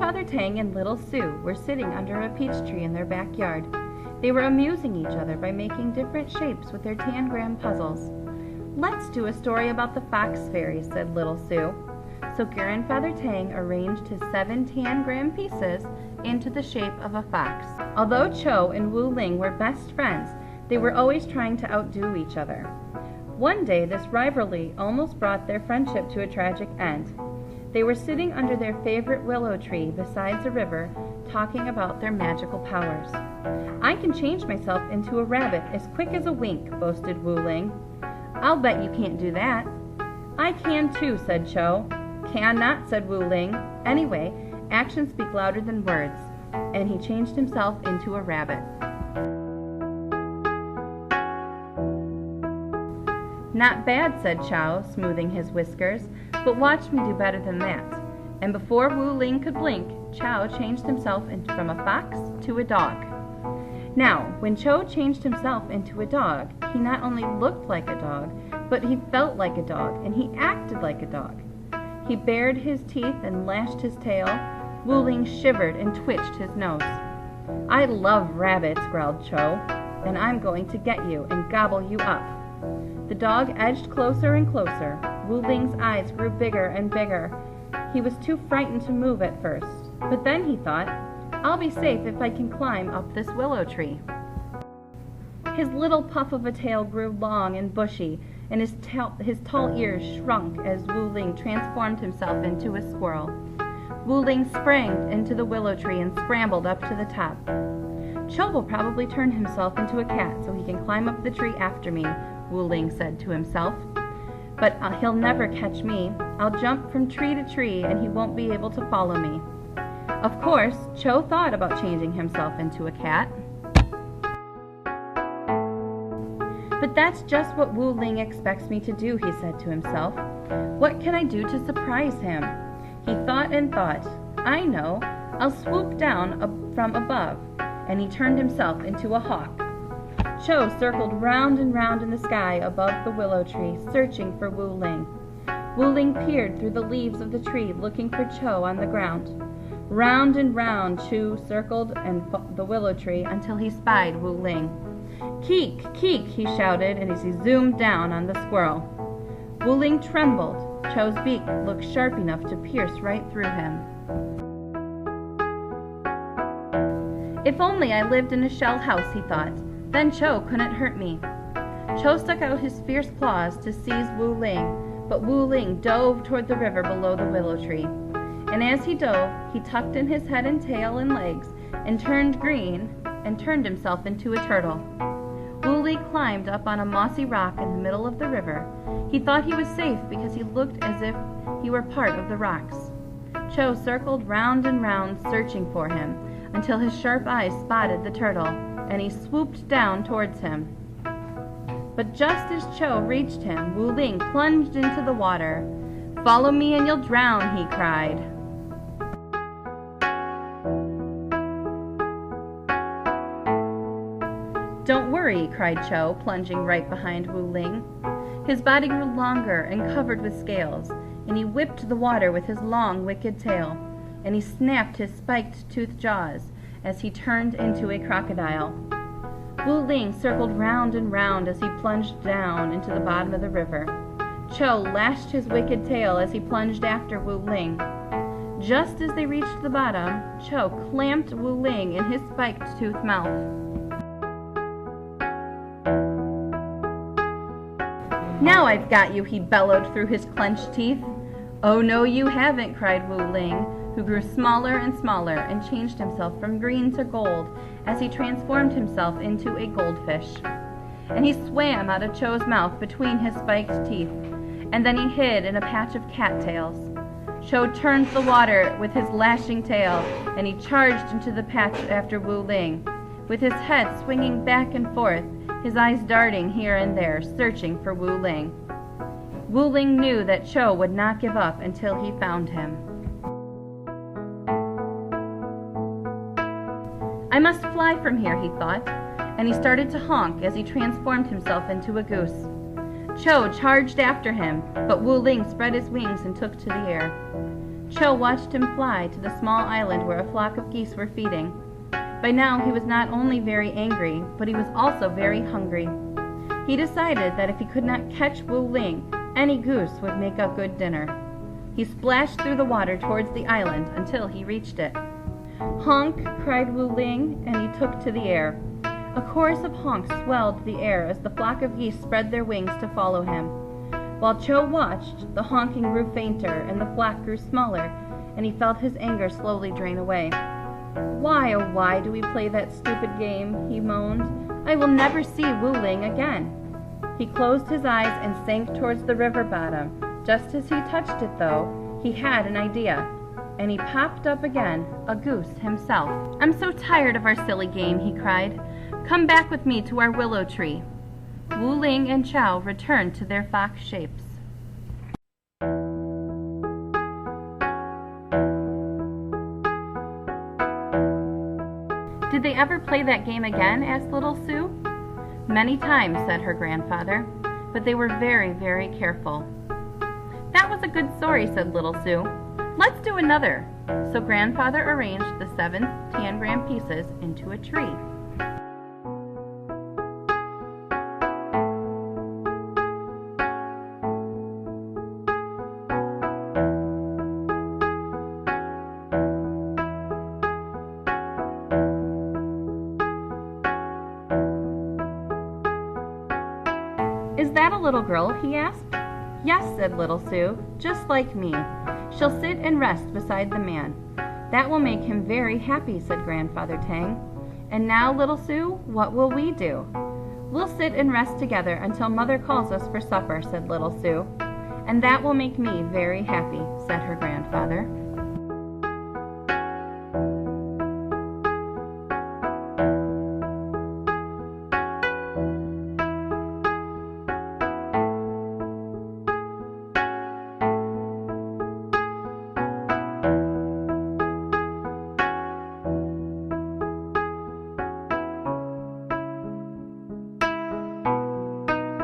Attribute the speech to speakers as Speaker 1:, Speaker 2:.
Speaker 1: Grandfather Tang and little Sue were sitting under a peach tree in their backyard. They were amusing each other by making different shapes with their tangram puzzles. "Let's do a story about the fox fairy," said little Sue. So Grandfather Tang arranged his 7 tangram pieces into the shape of a fox. Although Cho and Wu Ling were best friends, they were always trying to outdo each other. One day, this rivalry almost brought their friendship to a tragic end. They were sitting under their favorite willow tree beside a river, talking about their magical powers. "I can change myself into a rabbit as quick as a wink," boasted Wu Ling. "I'll bet you can't do that." "I can too," said Cho. "Cannot," said Wu Ling. Anyway, actions speak louder than words, and he changed himself into a rabbit. "Not bad," said Chow, smoothing his whiskers, "but watch me do better than that." And before Wu Ling could blink, Chow changed himself from a fox to a dog. Now, when Cho changed himself into a dog, he not only looked like a dog, but he felt like a dog, and he acted like a dog. He bared his teeth and lashed his tail. Wu Ling shivered and twitched his nose. "I love rabbits," growled Cho, "and I'm going to get you and gobble you up." The dog edged closer and closer. Wu Ling's eyes grew bigger and bigger. He was too frightened to move at first, but then he thought, "I'll be safe if I can climb up this willow tree." His little puff of a tail grew long and bushy, and his tall ears shrunk as Wu Ling transformed himself into a squirrel. Wu Ling sprang into the willow tree and scrambled up to the top. "Cho will probably turn himself into a cat so he can climb up the tree after me," Wu Ling said to himself. "But he'll never catch me. I'll jump from tree to tree and he won't be able to follow me." Of course, Cho thought about changing himself into a cat. "But that's just what Wu Ling expects me to do," he said to himself. "What can I do to surprise him?" He thought and thought. "I know, I'll swoop down from above." And he turned himself into a hawk. Cho circled round and round in the sky above the willow tree, searching for Wu Ling. Wu Ling peered through the leaves of the tree, looking for Cho on the ground. Round and round Cho circled the willow tree until he spied Wu Ling. "Keek, keek," he shouted as he zoomed down on the squirrel. Wu Ling trembled. Cho's beak looked sharp enough to pierce right through him. "If only I lived in a shell house," he thought. "Then Cho couldn't hurt me." Cho stuck out his fierce claws to seize Wu Ling, but Wu Ling dove toward the river below the willow tree. And as he dove, he tucked in his head and tail and legs and turned green and turned himself into a turtle. Wu Ling climbed up on a mossy rock in the middle of the river. He thought he was safe because he looked as if he were part of the rocks. Cho circled round and round, searching for him, until his sharp eyes spotted the turtle, and he swooped down towards him. But just as Cho reached him, Wu Ling plunged into the water. "Follow me and you'll drown," he cried. "Don't worry," cried Cho, plunging right behind Wu Ling. His body grew longer and covered with scales, and he whipped the water with his long, wicked tail, and he snapped his spiked-toothed jaws as he turned into a crocodile. Wu Ling circled round and round as he plunged down into the bottom of the river. Cho lashed his wicked tail as he plunged after Wu Ling. Just as they reached the bottom, Cho clamped Wu Ling in his spiked-toothed mouth. "Now I've got you," he bellowed through his clenched teeth. "Oh no, you haven't," cried Wu Ling, who grew smaller and smaller and changed himself from green to gold as he transformed himself into a goldfish. And he swam out of Cho's mouth between his spiked teeth, and then he hid in a patch of cattails. Cho turned the water with his lashing tail, and he charged into the patch after Wu Ling, with his head swinging back and forth, his eyes darting here and there, searching for Wu Ling. Wu Ling knew that Cho would not give up until he found him. "I must fly from here," he thought, and he started to honk as he transformed himself into a goose. Cho charged after him, but Wu Ling spread his wings and took to the air. Cho watched him fly to the small island where a flock of geese were feeding. By now he was not only very angry, but he was also very hungry. He decided that if he could not catch Wu Ling, any goose would make a good dinner. He splashed through the water towards the island until he reached it. "Honk!" cried Wu Ling, and he took to the air. A chorus of honks swelled the air as the flock of geese spread their wings to follow him. While Cho watched, the honking grew fainter and the flock grew smaller, and he felt his anger slowly drain away. "Why, oh why do we play that stupid game?" he moaned. "I will never see Wu Ling again." He closed his eyes and sank towards the river bottom. Just as he touched it, though, he had an idea, and he popped up again, a goose himself. "I'm so tired of our silly game," he cried. "Come back with me to our willow tree." Wu Ling and Chow returned to their fox shapes. "Did they ever play that game again?" asked little Sue. "Many times," said her grandfather, "but they were very, very careful." "That was a good story," said little Sue. "Let's do another." So grandfather arranged the 7 tangram pieces into a tree. "Is that a little girl?" he asked. "Yes," said little Sue, "just like me. She'll sit and rest beside the man. That will make him very happy," said Grandfather Tang. "And now, little Sue, what will we do?" "We'll sit and rest together until Mother calls us for supper," said little Sue. "And that will make me very happy," said her grandfather.